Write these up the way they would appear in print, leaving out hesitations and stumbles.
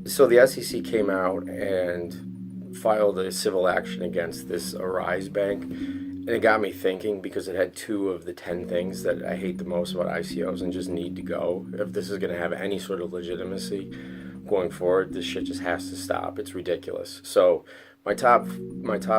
So the SEC came out and filed a civil action against this Arise Bank, and it got me thinking because it had 2 of the 10 things that I hate the most about ICOs and just need to go. If this is going to have any sort of legitimacy going forward, this shit just has to stop. It's ridiculous. So my top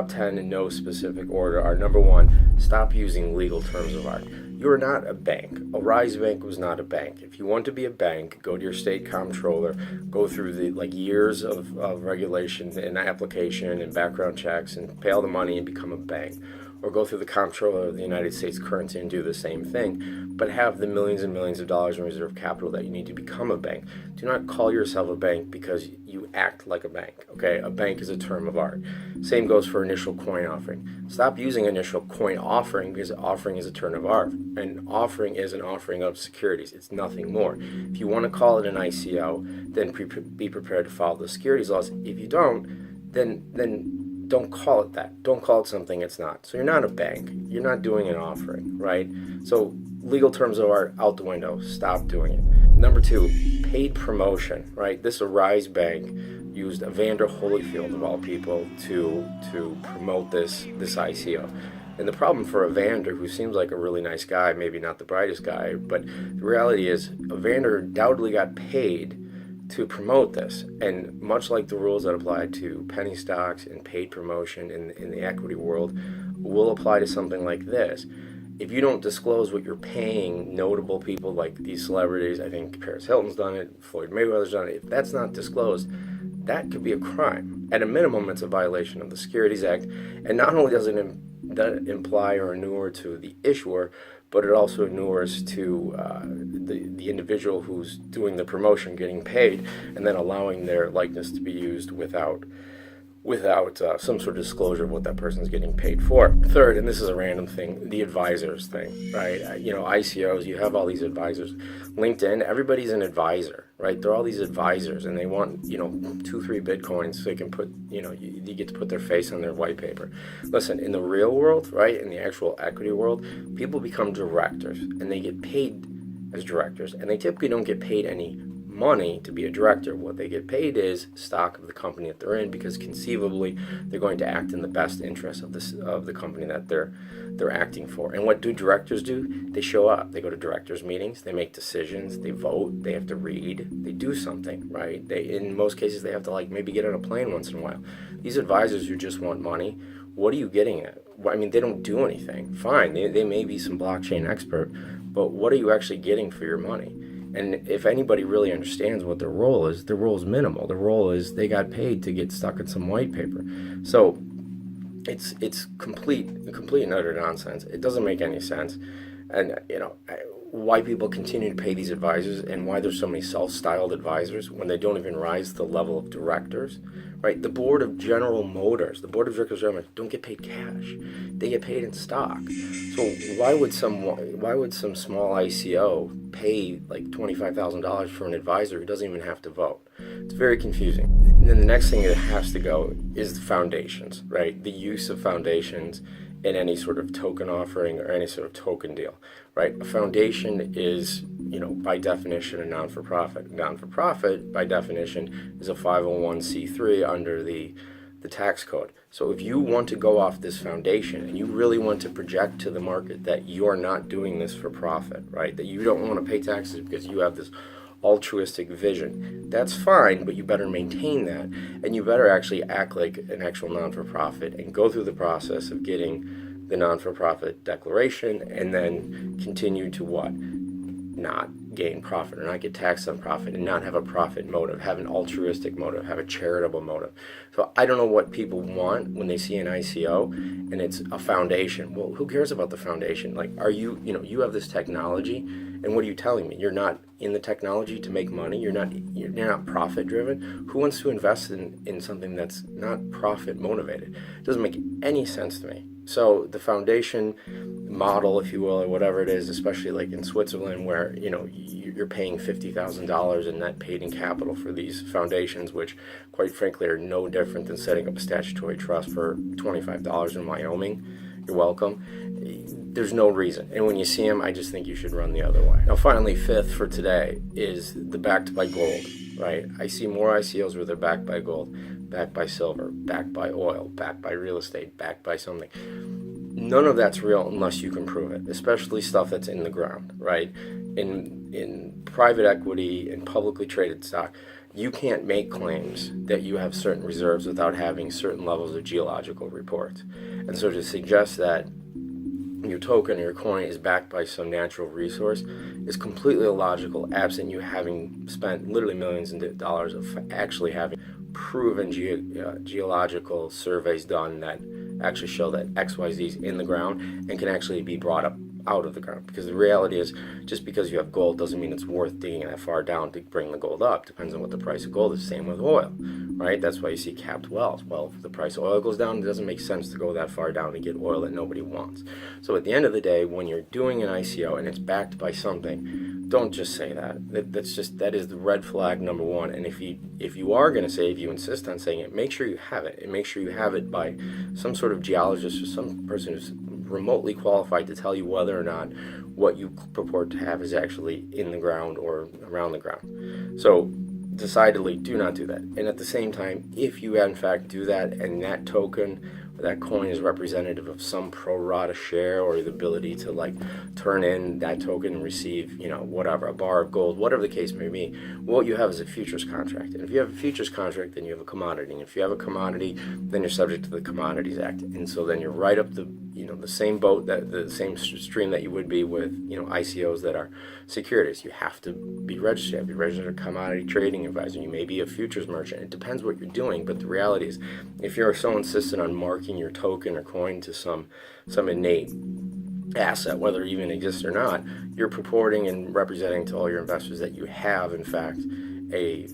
10 in no specific order are: number 1, stop using legal terms of art. You are not a bank. Arise Bank was not a bank. If you want to be a bank, go to your state comptroller, go through the years of regulation and application and background checks and pay all the money and become a bank. Or go through the comptroller of the United States currency and do the same thing, but have the millions and millions of dollars in reserve capital that you need to become a bank. Do not call yourself a bank because you act like a bank, okay? A bank is a term of art. Same goes for initial coin offering. Stop using initial coin offering because offering is a term of art. And offering is an offering of securities. It's nothing more. If you want to call it an ICO, then be prepared to follow the securities laws. If you don't, then don't call it that. Don't call it something it's not. So you're not a bank. You're not doing an offering, right? So legal terms of art out the window. Stop doing it. Number 2, paid promotion, right? This Arise Bank used Evander Holyfield, of all people, to promote this ICO. And the problem for Evander, who seems like a really nice guy, maybe not the brightest guy, but the reality is Evander undoubtedly got paid to promote this. And much like the rules that apply to penny stocks and paid promotion in the equity world will apply to something like this. If you don't disclose what you're paying notable people like these celebrities, I think Paris Hilton's done it, Floyd Mayweather's done it, if that's not disclosed, that could be a crime. At a minimum, it's a violation of the Securities Act. And not only does it imply or inure to the issuer, but it also inures to the individual who's doing the promotion getting paid and then allowing their likeness to be used without some sort of disclosure of what that person's getting paid for. Third, and this is a random thing, the advisors thing, right? ICOs, you have all these advisors. LinkedIn, everybody's an advisor, right? They're all these advisors, and they want 2-3 bitcoins so they can put you get to put their face on their white paper. Listen, in the real world, right, in the actual equity world, people become directors and they get paid as directors, and they typically don't get paid any money to be a director. What they get paid is stock of the company that they're in, because conceivably they're going to act in the best interest of the company that they're acting for. And what do directors do? They show up. They go to directors meetings, they make decisions, they vote, they have to read, they do something, right? In most cases they have to maybe get on a plane once in a while. These advisors who just want money, what are you getting at? I mean, they don't do anything. Fine, they may be some blockchain expert, but what are you actually getting for your money? And if anybody really understands what their role is minimal. Their role is they got paid to get stuck in some white paper. So it's complete and utter nonsense. It doesn't make any sense. And why people continue to pay these advisors and why there's so many self-styled advisors when they don't even rise to the level of directors, right? The board of General Motors, don't get paid cash. They get paid in stock. So why would some small ICO pay like $25,000 for an advisor who doesn't even have to vote? It's very confusing. And then the next thing that has to go is the foundations, right? The use of foundations in any sort of token offering or any sort of token deal, right? A foundation is, by definition, a non-for-profit. Non-for-profit, by definition, is a 501c3 under the tax code. So if you want to go off this foundation and you really want to project to the market that you're not doing this for profit, right? That you don't want to pay taxes because you have this altruistic vision, that's fine, but you better maintain that, and you better actually act like an actual non-for-profit and go through the process of getting the non-for-profit declaration and then continue to not gain profit or not get taxed on profit and not have a profit motive, have an altruistic motive, have a charitable motive. So I don't know what people want when they see an ICO and it's a foundation. Well, who cares about the foundation? Are you, you have this technology, and what are you telling me? You're not in the technology to make money. You're not profit driven. Who wants to invest in something that's not profit motivated? It doesn't make any sense to me. So the foundation model, if you will, or whatever it is, especially like in Switzerland, where you're paying $50,000 in net paid in capital for these foundations, which quite frankly are no different than setting up a statutory trust for $25 in Wyoming. You're welcome. There's no reason. And when you see them, I just think you should run the other way. Now, finally, fifth for today is the backed by gold, right? I see more ICOs where they're backed by gold, backed by silver, backed by oil, backed by real estate, backed by something. None of that's real unless you can prove it, especially stuff that's in the ground, right? In private equity and publicly traded stock, you can't make claims that you have certain reserves without having certain levels of geological reports. And so to suggest that your token or your coin is backed by some natural resource is completely illogical, absent you having spent literally millions of dollars of actually having proven geological surveys done that actually show that XYZ is in the ground and can actually be brought up out of the ground. Because the reality is, just because you have gold doesn't mean it's worth digging that far down to bring the gold up. Depends on what the price of gold is. Same with oil, right? That's why you see capped wells. Well, if the price of oil goes down, it doesn't make sense to go that far down to get oil that nobody wants. So at the end of the day, when you're doing an ICO and it's backed by something, don't just say that. That is the red flag number one. And if you are going to say, if you insist on saying it, make sure you have it, and make sure you have it by some sort of geologist or some person who's remotely qualified to tell you whether or not what you purport to have is actually in the ground or around the ground. So decidedly do not do that. And at the same time, if you in fact do that and that token or that coin is representative of some pro rata share or the ability to like turn in that token and receive, whatever, a bar of gold, whatever the case may be, what you have is a futures contract. And if you have a futures contract, then you have a commodity. And if you have a commodity, then you're subject to the Commodities Act. And so then you're right up the same boat, the same stream that you would be with, ICOs that are securities. You have to be registered. You have to be registered a commodity trading advisor. You may be a futures merchant. It depends what you're doing, but the reality is, if you're so insistent on marking your token or coin to some innate asset, whether it even exists or not, you're purporting and representing to all your investors that you have, in fact, a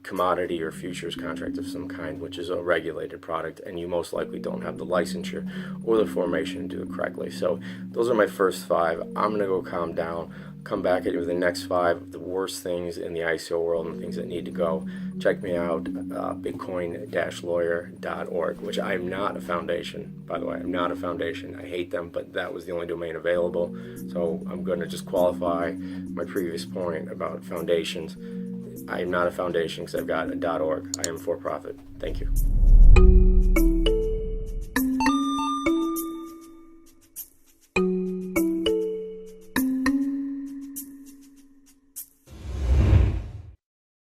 commodity or futures contract of some kind, which is a regulated product, and you most likely don't have the licensure or the formation to do it correctly. So those are my first five. I'm going to go calm down, come back at you with the next five, the worst things in the ICO world and things that need to go. Check me out, bitcoin-lawyer.org, which I'm not a foundation, by the way. I'm not a foundation. I hate them, but that was the only domain available. So I'm going to just qualify my previous point about foundations. I am not a foundation because I've got a .org. I am for profit. Thank you.